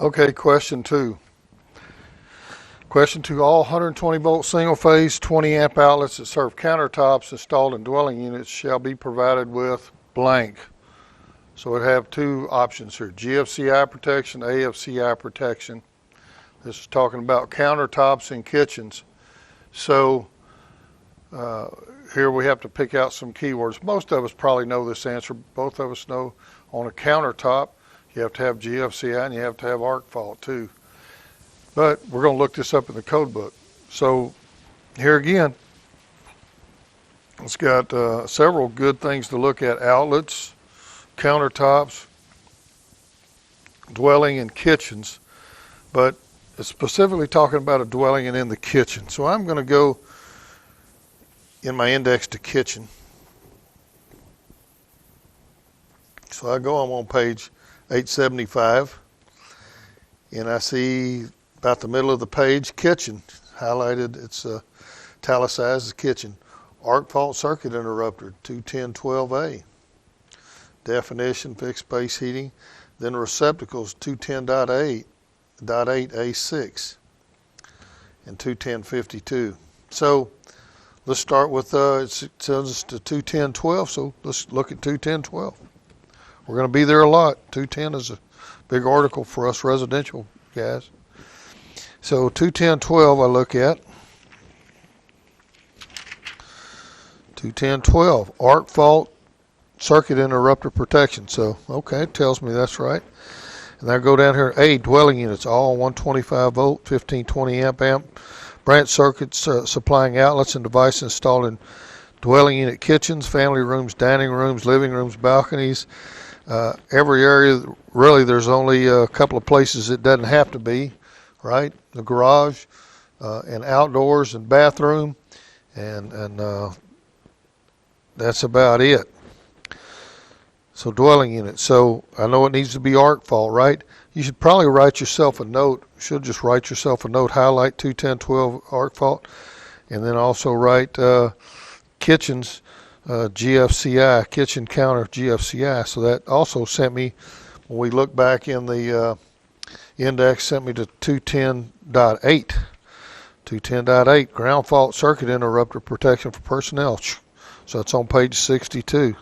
Okay, question two. Question two, all 120 volt single phase 20 amp outlets that serve countertops installed in dwelling units shall be provided with blank. So it have two options here, GFCI protection, AFCI protection. This is talking about countertops in kitchens. So here we have to pick out some keywords. Most of us probably know this answer. Both of us know on a countertop you have to have GFCI and you have to have arc fault too. But we're going to look this up in the code book. So here again, it's got several good things to look at: outlets, countertops, dwelling, and kitchens. But it's specifically talking about a dwelling and in the kitchen. So I'm going to go in my index to kitchen. So I'm on page 875, and I see about the middle of the page, kitchen, highlighted, it's italicized as kitchen. Arc fault circuit interrupter, 21012A. Definition, fixed base heating. Then receptacles, 210.8A6 and 21052. So let's start with, it tells us to 21012, so let's look at 21012. We're going to be there a lot. 210 is a big article for us residential guys. So 21012 I look at. 21012, arc fault circuit interrupter protection. So, okay, it tells me that's right. And I go down here, A, dwelling units, all 125 volt, 1520 amp branch circuits supplying outlets and devices installed in dwelling unit kitchens, family rooms, dining rooms, living rooms, balconies. Every area, really, there's only a couple of places it doesn't have to be, right? The garage and outdoors and bathroom, and that's about it. So dwelling unit. So I know it needs to be arc fault, right? You should probably write yourself a note. Should just write yourself a note, highlight 21012 arc fault, and then also write kitchens GFCI, kitchen counter GFCI. So that also sent me, when we look back in the index, sent me to 210.8. 210.8, ground fault circuit interrupter protection for personnel. So it's on page 62.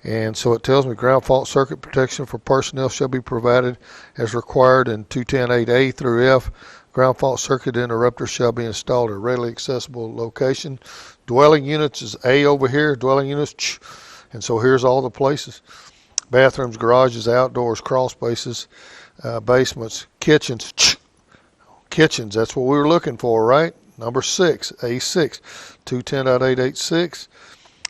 And so it tells me ground fault circuit protection for personnel shall be provided as required in 210.8A through F. Ground fault circuit interrupter shall be installed at a readily accessible location. Dwelling units is A over here, dwelling units, and so here's all the places. Bathrooms, garages, outdoors, crawl spaces, basements, kitchens, kitchens, that's what we were looking for, right? Number 6, A6, 210.886,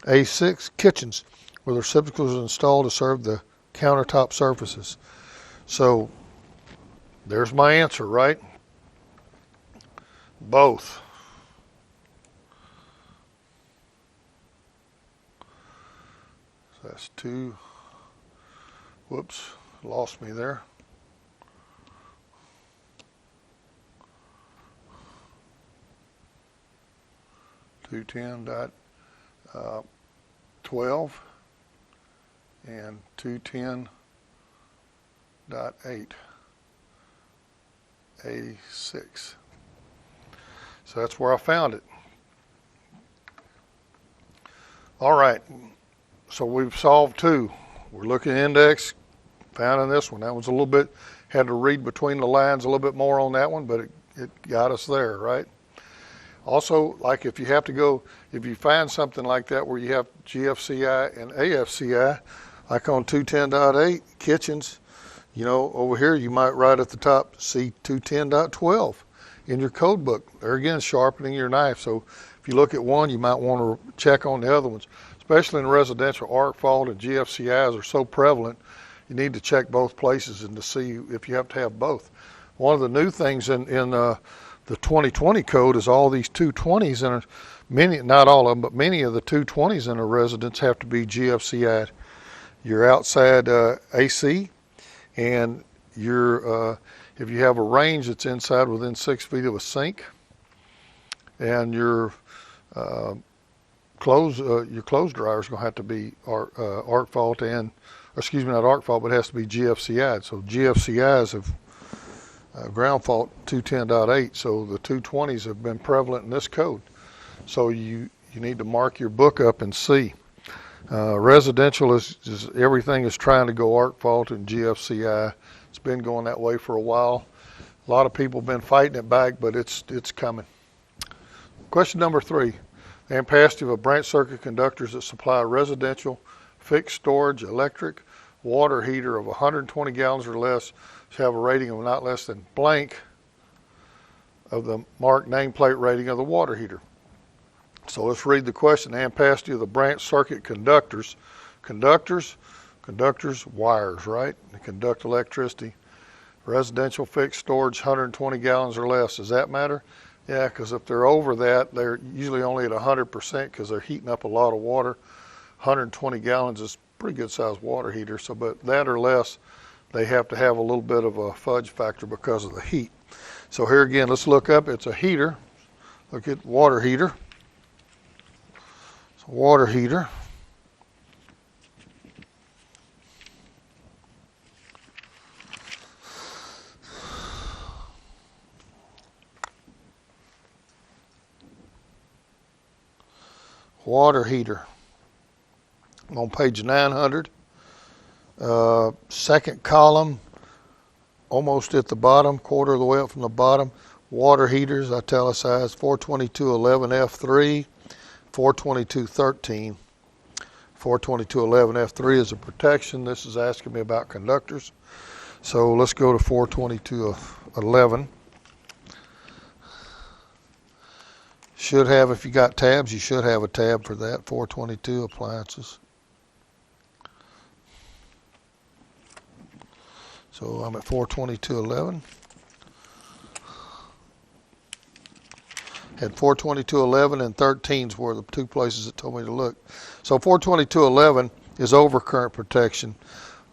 A6, kitchens, where the receptacles are installed to serve the countertop surfaces. So there's my answer, right? Both. So that's 2. Whoops, lost me there. Two 10.12 and 210.8 A6. So that's where I found it. All right, so we've solved 2. We're looking at index, found in this one. That was a little bit, had to read between the lines a little bit more on that one, but it got us there, right? Also, like if you have to go, if you find something like that where you have GFCI and AFCI, like on 210.8, kitchens, you know, over here you might write at the top, see 210.12 in your code book. There again, sharpening your knife. So if you look at one, you might want to check on the other ones. Especially in residential, arc fault and GFCIs are so prevalent, you need to check both places and to see if you have to have both. One of the new things in the 2020 code is all these 220s, and many, not all of them, but many of the 220s in a residence have to be GFCI. Your outside AC, and your if you have a range that's inside within 6 feet of a sink, and your clothes dryer is going to have to be arc fault and excuse me, not arc fault, but it has to be GFCI. So GFCIs have ground fault 210.8. So the 220s have been prevalent in this code. So you need to mark your book up and see. Residential is everything is trying to go arc fault and GFCI. It's been going that way for a while. A lot of people have been fighting it back, but it's coming. Question number 3. The ampacity of a branch circuit conductors that supply a residential fixed storage electric water heater of 120 gallons or less shall have a rating of not less than blank of the marked nameplate rating of the water heater. So let's read the question. The ampacity of the branch circuit conductors, wires, right? They conduct electricity. Residential fixed storage, 120 gallons or less. Does that matter? Yeah, because if they're over that, they're usually only at 100% because they're heating up a lot of water. 120 gallons is a pretty good sized water heater. So, but that or less, they have to have a little bit of a fudge factor because of the heat. So here again, let's look up. It's a heater. Look at water heater. It's a water heater. Water heater. On page 900, second column, almost at the bottom, quarter of the way up from the bottom. Water heaters, italicized, 42211F3, 42213. 42211F3 is a protection. This is asking me about conductors. So let's go to 42211. Should have, if you got tabs, you should have a tab for that. 422 appliances. So I'm at 42211. Had 42211 and 13s were the two places that told me to look. So 42211 is overcurrent protection.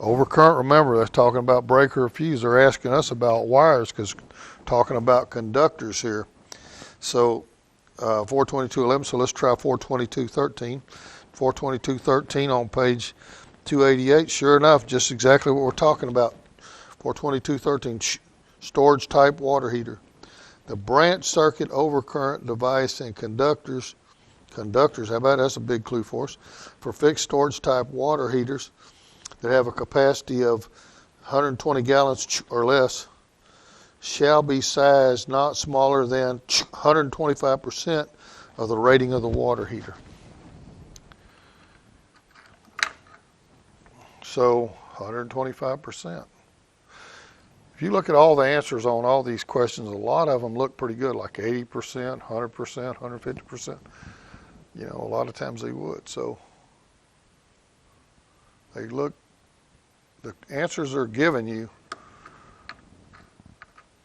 Overcurrent, remember, that's talking about breaker or fuse. They're asking us about wires because talking about conductors here. So 42211, so let's try 42213. 42213 on page 288, sure enough, just exactly what we're talking about. 42213, storage type water heater. The branch circuit overcurrent device and conductors, how about that's a big clue for us, for fixed storage type water heaters that have a capacity of 120 gallons or less shall be sized not smaller than 125% of the rating of the water heater. So 125%. If you look at all the answers on all these questions, a lot of them look pretty good, like 80%, 100%, 150%. You know, a lot of times they would. So they look, the answers they're giving you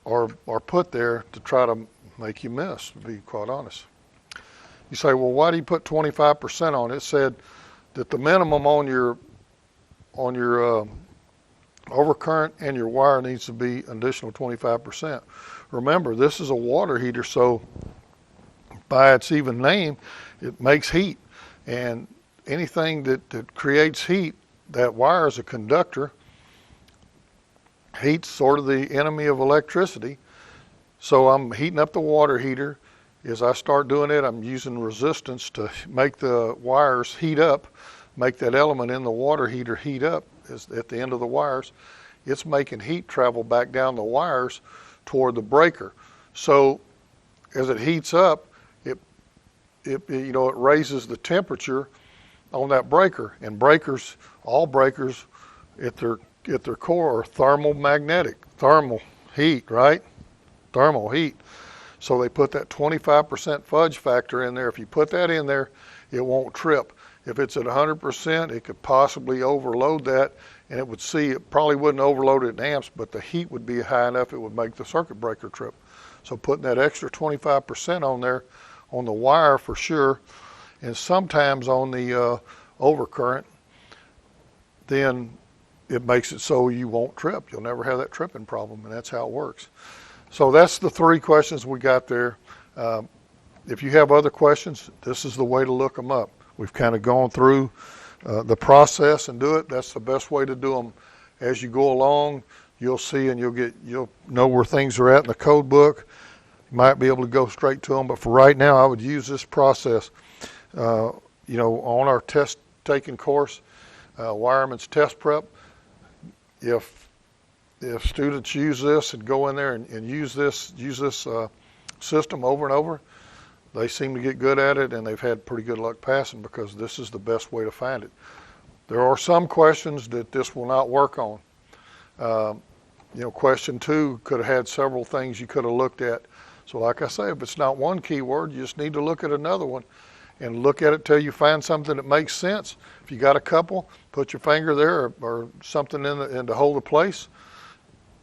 are put there to try to make you miss, to be quite honest. You say, well, why do you put 25% on it? It said that the minimum on your overcurrent and your wire needs to be an additional 25%. Remember, this is a water heater, so by its even name, it makes heat. And anything that creates heat, that wire is a conductor. Heat's sort of the enemy of electricity. So I'm heating up the water heater. As I start doing it, I'm using resistance to make the wires heat up, make that element in the water heater heat up at the end of the wires. It's making heat travel back down the wires toward the breaker. So as it heats up, it raises the temperature on that breaker. And breakers, all breakers at their core are thermal heat, right? Thermal heat. So they put that 25% fudge factor in there. If you put that in there, it won't trip. If it's at 100%, it could possibly overload that, and it probably wouldn't overload it in amps, but the heat would be high enough it would make the circuit breaker trip. So putting that extra 25% on there, on the wire for sure, and sometimes on the overcurrent, then it makes it so you won't trip. You'll never have that tripping problem, and that's how it works. So that's the 3 questions we got there. If you have other questions, this is the way to look them up. We've kind of gone through the process and do it. That's the best way to do them. As you go along, you'll see and you'll know where things are at in the code book. You might be able to go straight to them, but for right now, I would use this process. On our test taking course, Wireman's Test Prep, if students use this and go in there and use this system over and over, they seem to get good at it, and they've had pretty good luck passing because this is the best way to find it. There are some questions that this will not work on. Question 2 could have had several things you could have looked at. So like I say, if it's not one keyword, you just need to look at another one and look at it till you find something that makes sense. If you got a couple, put your finger there or something in to hold the place.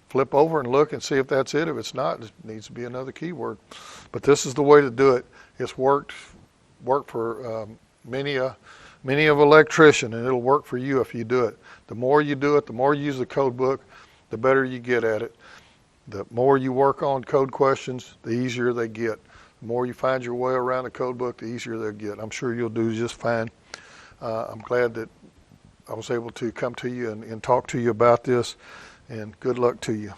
Flip over and look and see if that's it. If it's not, it needs to be another keyword. But this is the way to do it. It's worked for many of electrician, and it'll work for you if you do it. The more you do it, the more you use the code book, the better you get at it. The more you work on code questions, the easier they get. The more you find your way around the code book, the easier they'll get. I'm sure you'll do just fine. I'm glad that I was able to come to you and talk to you about this, and good luck to you.